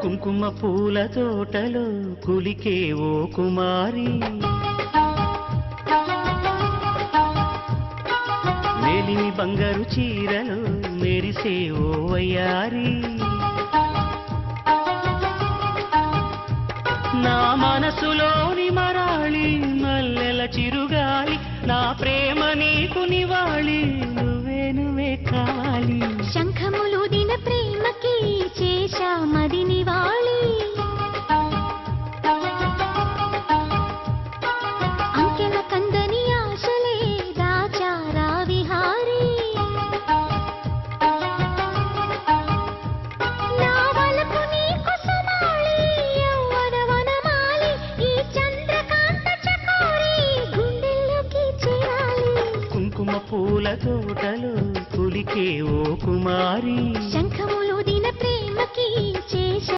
కుంకుమ పూల తోటలో కులికే ఓ కుమారి మేలిమి బంగారు చీరలో మెరిసే ఓ వయ్యారి నా మనసులోని మరాళి మల్లెల చిరుగాలి నా ప్రేమ నీకు నివాళి నువ్వే నువ్వే కావాలి శంఖములు దిన ప్రేమకి చేశా మది నివాళి అంకెల కందని ఆశలే దాచారా విహారీ నా వలకు నీకు సమాళి యవ్వన వనమాలి ఈ చంద్రకాంత చకోరి గుండెల్లోకి చేరాలి కుంకుమ పూల తోటలో కులికే ఓ కుమారి